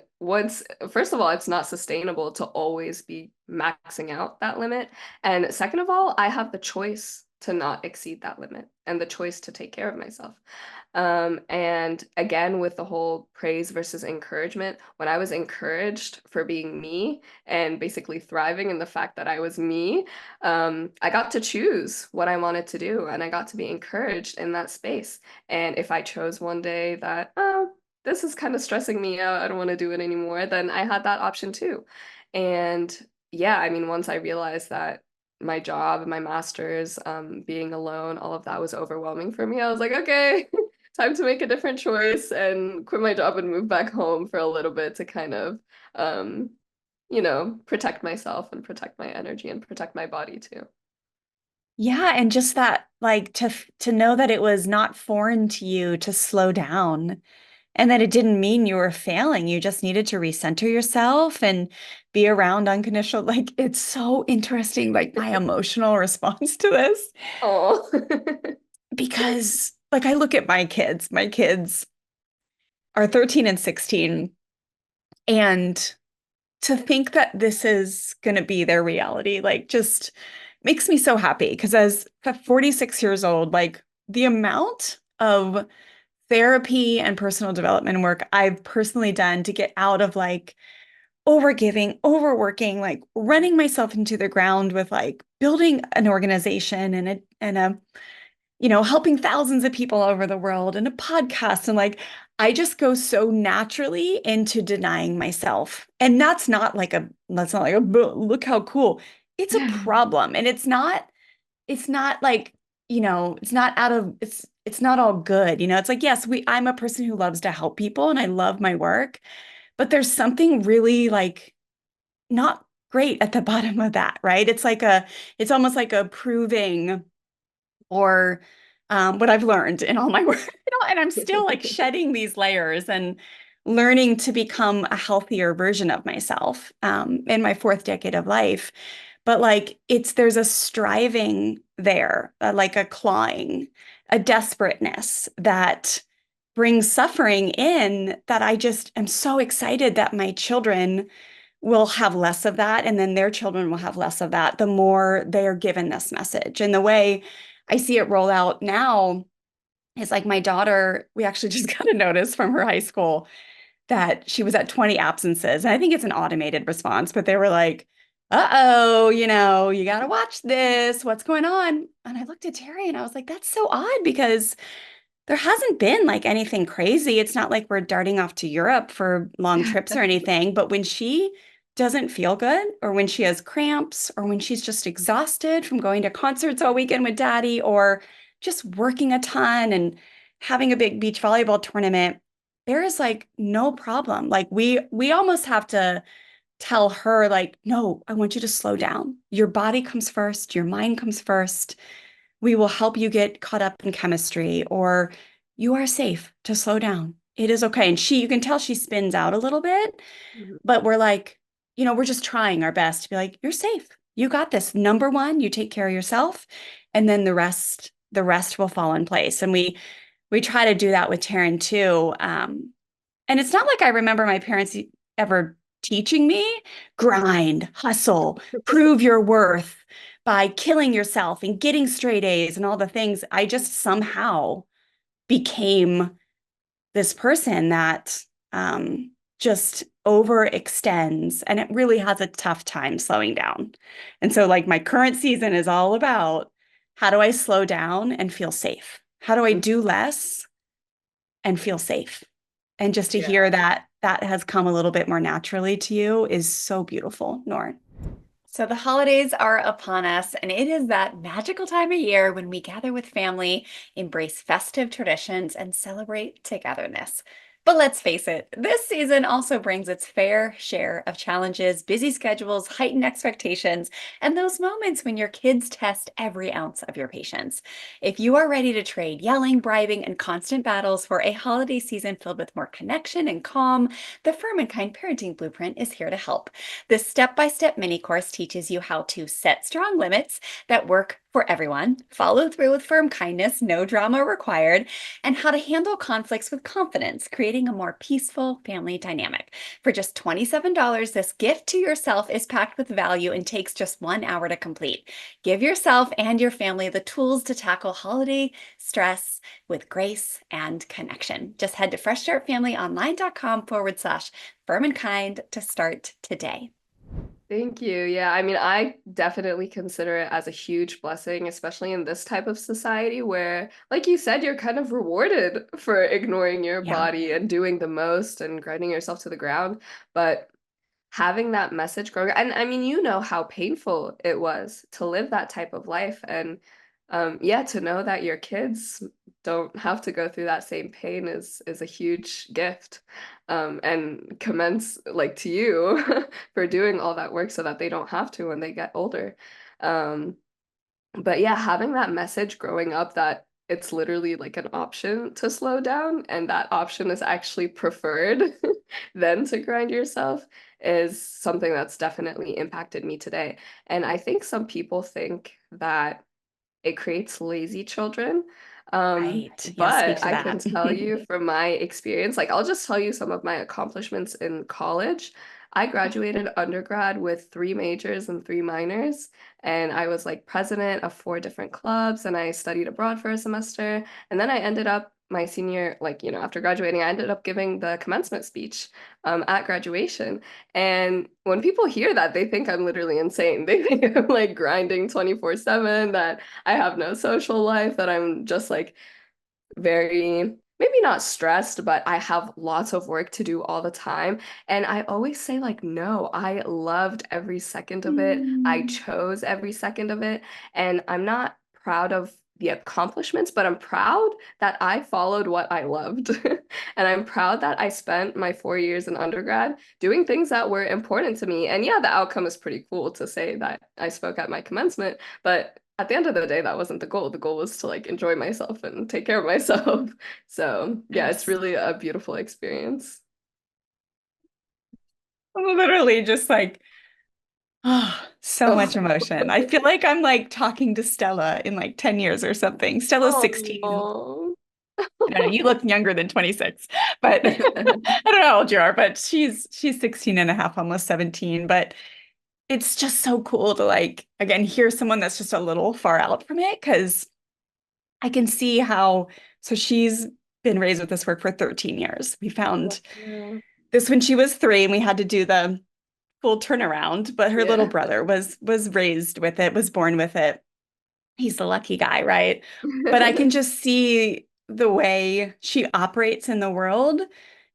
first of all, it's not sustainable to always be maxing out that limit. And second of all, I have the choice to not exceed that limit and the choice to take care of myself. And again, with the whole praise versus encouragement, when I was encouraged for being me and basically thriving in the fact that I was me, I got to choose what I wanted to do and I got to be encouraged in that space. And if I chose one day that, oh, this is kind of stressing me out, I don't want to do it anymore, then I had that option too. And yeah, I mean, once I realized that my job, my master's, being alone, all of that was overwhelming for me, I was like, okay, time to make a different choice and quit my job and move back home for a little bit to kind of, um, protect myself and protect my energy and protect my body too. Yeah, and just that, like to know that it was not foreign to you to slow down and that it didn't mean you were failing. You just needed to recenter yourself and be around unconditional. Like it's so interesting, like my emotional response to this, Oh. because like I look at my kids are 13 and 16, and to think that this is going to be their reality, like just makes me so happy because as 46 years old, like the amount of therapy and personal development work I've personally done to get out of like overgiving, overworking, like running myself into the ground with like building an organization and a helping thousands of people over the world and a podcast. And like, I just go so naturally into denying myself. And that's not like a, look how cool. It's a problem. And it's not like, it's not out of, it's not all good. It's like, yes, I'm a person who loves to help people and I love my work, but there's something really like not great at the bottom of that, right? It's almost like a proving or what I've learned in all my work, and I'm still like shedding these layers and learning to become a healthier version of myself in my fourth decade of life. But like there's a striving there, like a clawing, a desperateness that brings suffering in that I just am so excited that my children will have less of that, and then their children will have less of that the more they are given this message. And the way I see it roll out now is like my daughter, we actually just got a notice from her high school that she was at 20 absences. And I think it's an automated response, but they were like, uh-oh, you got to watch this. What's going on? And I looked at Terry and I was like, that's so odd because there hasn't been like anything crazy. It's not like we're darting off to Europe for long trips or anything. But when she doesn't feel good, or when she has cramps, or when she's just exhausted from going to concerts all weekend with daddy, or just working a ton and having a big beach volleyball tournament, there is like no problem. Like we almost have to tell her like, no, I want you to slow down. Your body comes first, your mind comes first. We will help you get caught up in chemistry, or you are safe to slow down. It is okay. And you can tell she spins out a little bit, but we're like, we're just trying our best to be like, you're safe. You got this. Number one, you take care of yourself, and then the rest will fall in place. And we try to do that with Taryn too. And it's not like I remember my parents ever teaching me grind, hustle, prove your worth by killing yourself and getting straight A's and all the things. I just somehow became this person that just overextends and it really has a tough time slowing down. And so, like, my current season is all about how do I slow down and feel safe? How do I do less and feel safe? And just to hear Yeah. that that has come a little bit more naturally to you is so beautiful, Nor. So the holidays are upon us, and it is that magical time of year when we gather with family, embrace festive traditions, and celebrate togetherness. But let's face it, this season also brings its fair share of challenges, busy schedules, heightened expectations, and those moments when your kids test every ounce of your patience. If you are ready to trade yelling, bribing, and constant battles for a holiday season filled with more connection and calm, the Firm and Kind Parenting Blueprint is here to help. This step-by-step mini course teaches you how to set strong limits that work for everyone, follow through with firm kindness, no drama required, and how to handle conflicts with confidence, creating a more peaceful family dynamic. For just $27, this gift to yourself is packed with value and takes just 1 hour to complete. Give yourself and your family the tools to tackle holiday stress with grace and connection. Just head to freshstartfamilyonline.com/firm and kind to start today. Thank you. Yeah, I mean, I definitely consider it as a huge blessing, especially in this type of society where, like you said, you're kind of rewarded for ignoring your Yeah, body and doing the most and grinding yourself to the ground. But having that message growing, and I mean, you know how painful it was to live that type of life. And yeah, to know that your kids don't have to go through that same pain is a huge gift. And commends like to you for doing all that work so that they don't have to when they get older. Um, but yeah, having that message growing up that it's literally like an option to slow down, and that option is actually preferred than to grind yourself is something that's definitely impacted me today. And I think some people think that it creates lazy children. right. Yeah, speak But to I can that. tell you from my experience, like I'll just tell you some of my accomplishments in college. I graduated undergrad with three majors and three minors, and I was like president of four different clubs, and I studied abroad for a semester. And then I ended up my senior, like, after graduating, I ended up giving the commencement speech at graduation. And when people hear that, they think I'm literally insane. They think I'm like grinding 24/7, that I have no social life, that I'm just like very, maybe not stressed, but I have lots of work to do all the time. And I always say, like, no, I loved every second of it. I Mm. chose every second of it. And I'm not proud of the accomplishments, but I'm proud that I followed what I loved. And I'm proud that I spent my 4 years in undergrad doing things that were important to me. And yeah, the outcome is pretty cool to say that I spoke at my commencement, but at the end of the day, that wasn't the goal. The goal was to like enjoy myself and take care of myself. So yeah, it's Yes. really a beautiful experience. I'm literally just like, oh, so much Oh, emotion. I feel like I'm like talking to Stella in like 10 years or something. Stella's 16. oh. I don't know, you look younger than 26, but I don't know how old you are, but she's 16 and a half, almost 17. But it's just so cool to like, again, hear someone that's just a little far out from it because I can see how, so she's been raised with this work for 13 years. We found Wow. this when she was 3 and we had to do the full turnaround, but her little Yeah. brother was raised with it, was born with it. He's the lucky guy, right? But I can just see the way she operates in the world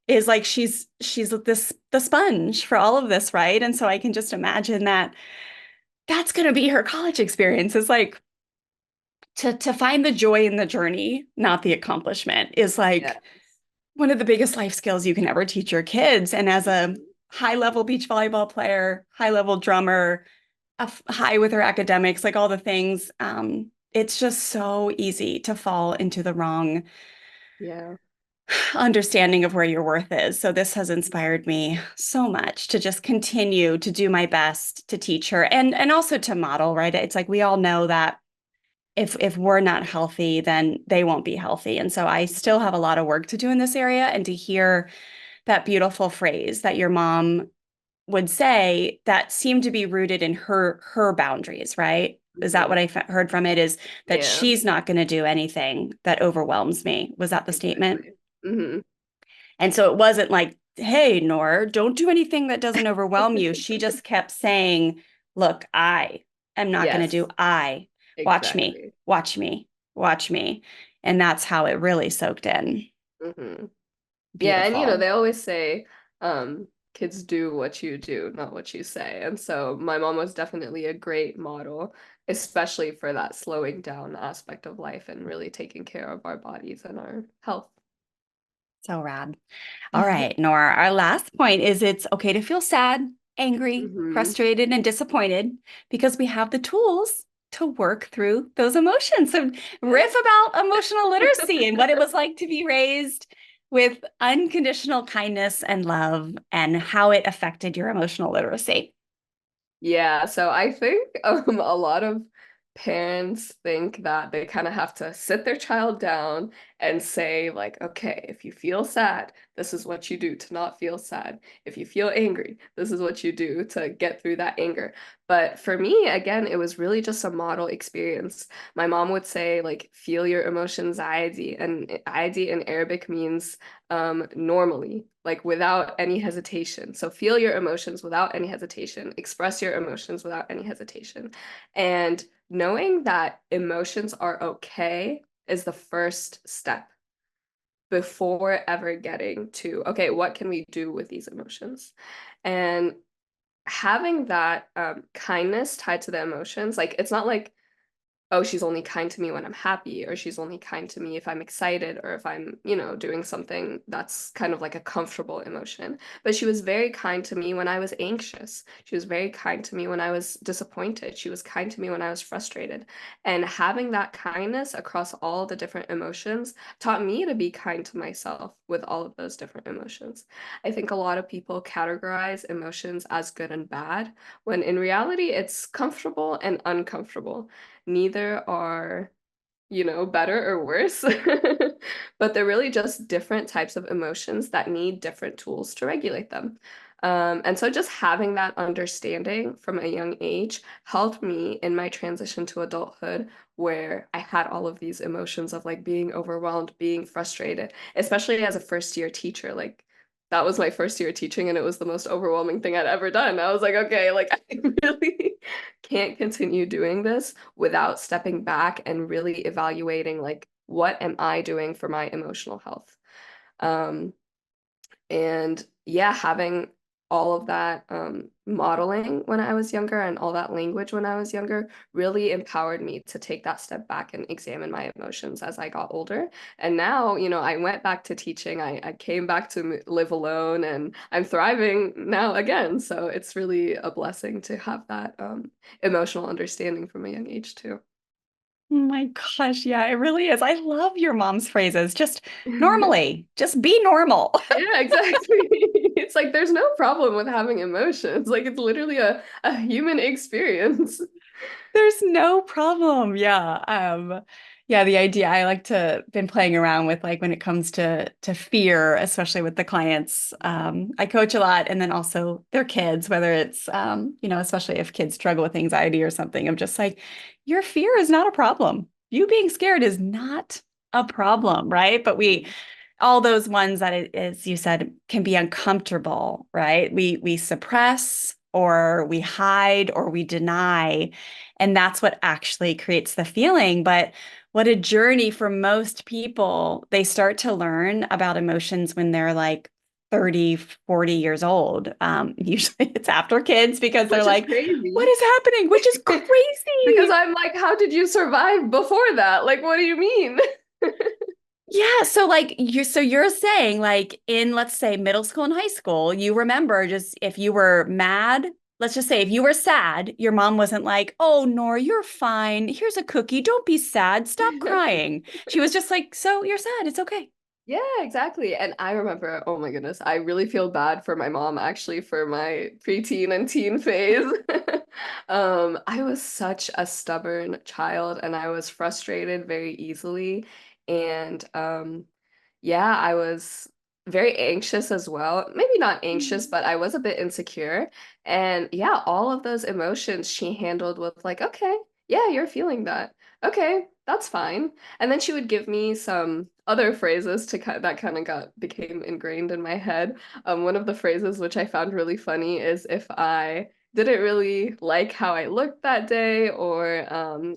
is like she's this the sponge for all of this, right? And so I can just imagine that that's going to be her college experience is like to find the joy in the journey, not the accomplishment, is Yeah. like one of the biggest life skills you can ever teach your kids. And as a Mhm. high level beach volleyball player, high level drummer, high with her academics, like all the things, it's just so easy to fall into the wrong Yeah. understanding of where your worth is. So this has inspired me so much to just continue to do my best to teach her and also to model, right? It's like we all know that if we're not healthy, then they won't be healthy. And so I still have a lot of work to do in this area. And to hear that beautiful phrase that your mom would say that seemed to be rooted in her boundaries, right? Is that Mhm. what I heard from it? Is that Yeah, she's not going to do anything that overwhelms me? Was that the statement? exactly. Hmm. And so it wasn't like, hey, Noor, don't do anything that doesn't overwhelm you. She just kept saying, look, I am not going to Yes, do I. Watch me, exactly. watch me, watch me. And that's how it really soaked in. Hmm. Yeah, and Beautiful. they always say, kids do what you do, not what you say. And so my mom was definitely a great model, especially for that slowing down aspect of life and really taking care of our bodies and our health. So rad. All right, Nora, our last point is it's okay to feel sad, angry, Hmm. frustrated, and disappointed because we have the tools to work through those emotions. So, riff about emotional literacy and what it was like to be raised with unconditional kindness and love and how it affected your emotional literacy. Yeah, so I think a lot of parents think that they kind of have to sit their child down and say, like, okay, if you feel sad, this is what you do to not feel sad. If you feel angry, this is what you do to get through that anger. But for me, again, it was really just a model experience. My mom would say, like, feel your emotions aadi, and aadi in Arabic means normally, like without any hesitation. So feel your emotions without any hesitation, express your emotions without any hesitation. And knowing that emotions are okay is the first step before ever getting to, okay, what can we do with these emotions? And having that kindness tied to the emotions, like it's not like, oh, she's only kind to me when I'm happy, or she's only kind to me if I'm excited, or if I'm, doing something that's kind of like a comfortable emotion. But she was very kind to me when I was anxious. She was very kind to me when I was disappointed. She was kind to me when I was frustrated. And having that kindness across all the different emotions taught me to be kind to myself with all of those different emotions. I think a lot of people categorize emotions as good and bad, when in reality, it's comfortable and uncomfortable. Neither are, better or worse, but they're really just different types of emotions that need different tools to regulate them. And so just having that understanding from a young age helped me in my transition to adulthood, where I had all of these emotions of like being overwhelmed, being frustrated, especially as a first year teacher. Like that was my first year teaching, and it was the most overwhelming thing I'd ever done. I was like, okay, like I really can't continue doing this without stepping back and really evaluating, like, what am I doing for my emotional health? Um, and yeah, having all of that modeling when I was younger and all that language when I was younger really empowered me to take that step back and examine my emotions as I got older. And now, I went back to teaching. I came back to live alone, and I'm thriving now again. So it's really a blessing to have that emotional understanding from a young age too. Oh my gosh, yeah, it really is. I love your mom's phrases. Just normally, just be normal. Yeah, exactly. It's like there's no problem with having emotions. Like it's literally a human experience. There's no problem. Yeah. Yeah, the idea I like to been playing around with like when it comes to fear, especially with the clients. I coach a lot and then also their kids, whether it's especially if kids struggle with anxiety or something. I'm just like, your fear is not a problem. You being scared is not a problem, right? But we all those ones that, as you said, can be uncomfortable, right? We suppress or we hide or we deny, and that's what actually creates the feeling. But what a journey for most people. They start to learn about emotions when they're like 30, 40 years old. Usually it's after kids because they're Which is like, what crazy. is happening? Which is Because crazy. I'm like, how did you survive before that? Like, what do you mean? Yeah, so like you're saying like in let's say middle school and high school, you remember just if you were mad, let's just say if you were sad, your mom wasn't like, "Oh, Nora, you're fine. Here's a cookie. Don't be sad. Stop crying." She was just like, "So you're sad. It's okay." Yeah, exactly. And I remember, oh my goodness, I really feel bad for my mom actually for my preteen and teen phase. I was such a stubborn child, and I was frustrated very easily. And yeah, I was very anxious as well. Maybe not anxious, Mhm. but I was a bit insecure. And yeah, all of those emotions she handled with like, okay, yeah, you're feeling that. Okay, that's fine. And then she would give me some other phrases that kind of got became ingrained in my head. One of the phrases which I found really funny is if I didn't really like how I looked that day, or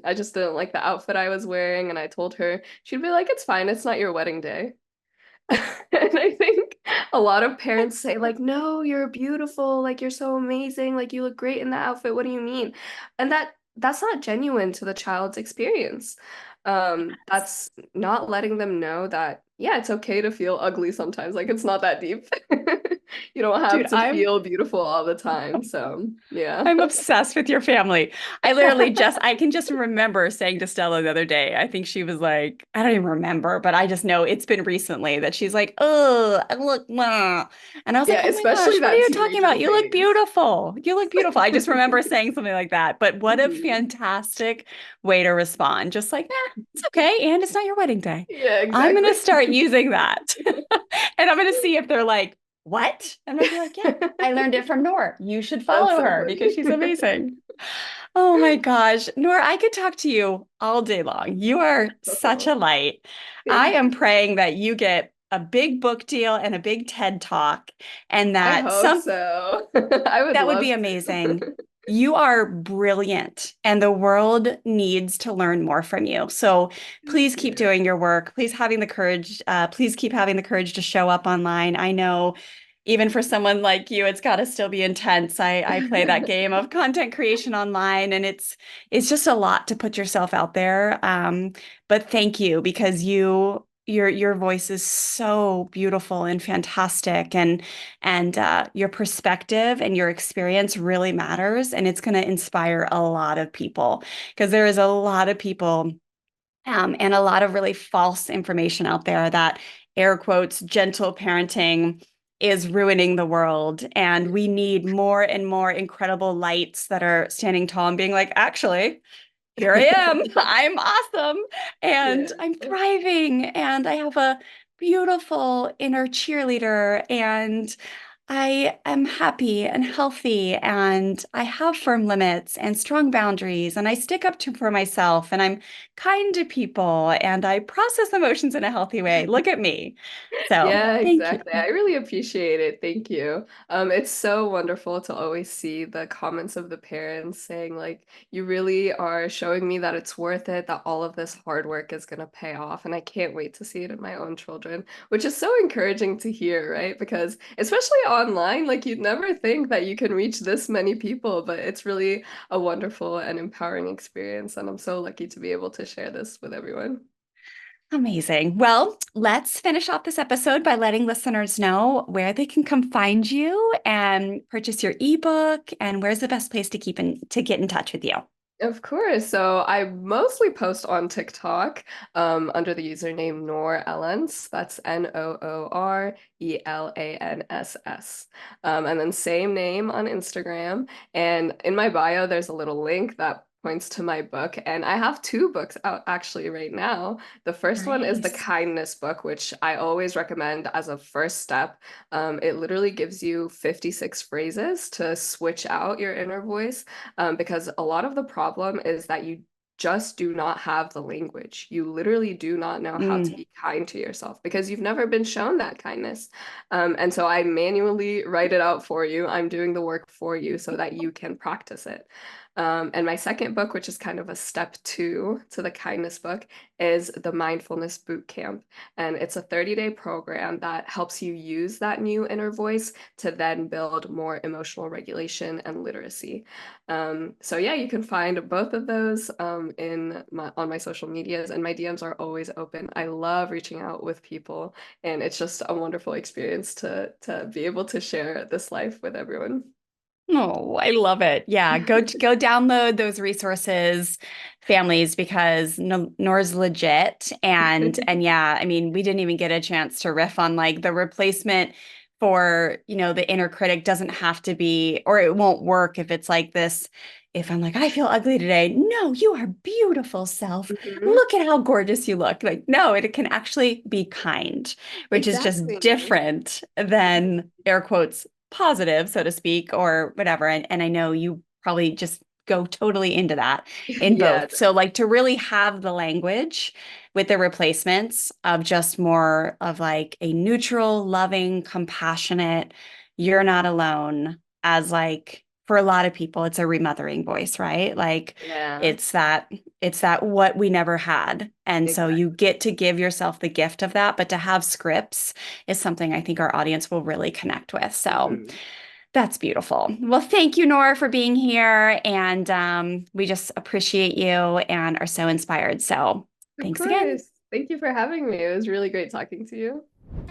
I just didn't like the outfit I was wearing, and I told her, she'd be like, "It's fine, it's not your wedding day." And I think a lot of parents say, like, no, you're beautiful, like you're so amazing, like you look great in that outfit. What do you mean? And that's not genuine to the child's experience. That's not letting them know that yeah, it's okay to feel ugly sometimes. Like it's not that deep. You don't have Dude, to feel beautiful all the time. So, yeah. I'm obsessed with your family. I can just remember saying to Stella the other day, I think she was like, I don't even remember, but I just know it's been recently that she's like, oh, I look, mwah. And I was like, Yeah, oh my especially gosh, what are that you talking teenager about? You look phase. beautiful. You look beautiful. I just remember saying something like that. But what a Mhm. fantastic way to respond. Just like, it's okay. And it's not your wedding day. Yeah, I'm going to exactly. start using that. And I'm going to see if they're like, what? I'm going to be like, yeah, I learned it from Noor. You should That's follow so her because funny. she's amazing. Oh my gosh. Noor, I could talk to you all day long. You are such Oh, a light. I thank am you. praying that you get a big book deal and a big TED talk and I that hope some so. I would that would love be amazing. to. You are brilliant, and the world needs to learn more from you. So Thank please keep you. doing your work. Please keep having the courage to show up online. I know even for someone like you, it's got to still be intense. I play that game of content creation online, and it's just a lot to put yourself out there. But thank you because your voice is so beautiful and fantastic, and your perspective and your experience really matters, and it's going to inspire a lot of people because there is a lot of people and a lot of really false information out there that air quotes gentle parenting is ruining the world. And we need more and more incredible lights that are standing tall and being like, actually, here I am. I'm awesome. And Yeah. I'm thriving. And I have a beautiful inner cheerleader. And I am happy and healthy. And I have firm limits and strong boundaries. And I stick up for myself. And I'm kind to people. And I process emotions in a healthy way. Look at me. So Yeah, thank you. exactly. I really appreciate it. Thank you. It's so wonderful to always see the comments of the parents saying like, you really are showing me that it's worth it, that all of this hard work is going to pay off. And I can't wait to see it in my own children, which is so encouraging to hear, right? Because especially online, like you'd never think that you can reach this many people, but it's really a wonderful and empowering experience. And I'm so lucky to be able to share this with everyone. Amazing. Well, let's finish off this episode by letting listeners know where they can come find you and purchase your ebook and where's the best place to get in touch with you. Of course. So I mostly post on TikTok under the username Noor Ellens. That's Noor Elanss. And then same name on Instagram. And in my bio, there's a little link that points to my book. And I have two books out actually right now. The first one is the Nice. kindness book, which I always recommend as a first step. It literally gives you 56 phrases to switch out your inner voice because a lot of the problem is that you just do not have the language. You literally do not know how to Mm. be kind to yourself because you've never been shown that kindness. And so I manually write it out for you. I'm doing the work for you so that you can practice it. And my second book, which is kind of a step two to the kindness book, is the Mindfulness Boot Camp. And it's a 30-day program that helps you use that new inner voice to then build more emotional regulation and literacy. So yeah, you can find both of those on my social medias, and my DMs are always open. I love reaching out with people, and it's just a wonderful experience to be able to share this life with everyone. Oh, I love it. Yeah, go download those resources, families, because Noor's legit. And yeah, I mean, we didn't even get a chance to riff on like the replacement for, the inner critic doesn't have to be, or it won't work if it's like this. If I'm like, I feel ugly today. No, you are beautiful self. Mhm. Look at how gorgeous you look. Like, no, it can actually be kind, which is just Exactly. different than air quotes positive, so to speak, or whatever. And I know you probably just go totally into that in Yeah. both. So, like to really have the language with the replacements of just more of like a neutral, loving, compassionate, you're not alone, as like for a lot of people, it's a remothering voice, right? Like Yeah. it's that it's that what we never had. And so you Exactly. get to give yourself the gift of that, but to have scripts is something I think our audience will really connect with. So Mhm. that's beautiful. Well, thank you, Nora, for being here. And we just appreciate you and are so inspired. So Of thanks again. course. Thank you for having me. It was really great talking to you.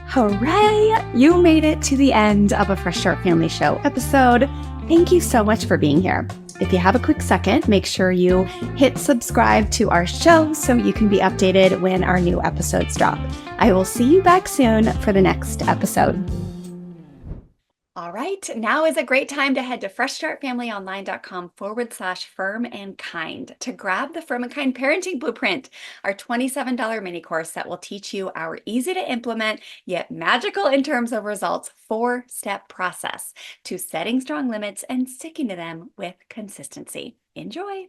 Hooray! You made it to the end of a Fresh Start Family Show episode. Thank you so much for being here. If you have a quick second, make sure you hit subscribe to our show so you can be updated when our new episodes drop. I will see you back soon for the next episode. All right, now is a great time to head to freshstartfamilyonline.com/firm and kind to grab the Firm and Kind Parenting Blueprint, our $27 mini course that will teach you our easy to implement yet magical in terms of results 4-step process to setting strong limits and sticking to them with consistency. Enjoy.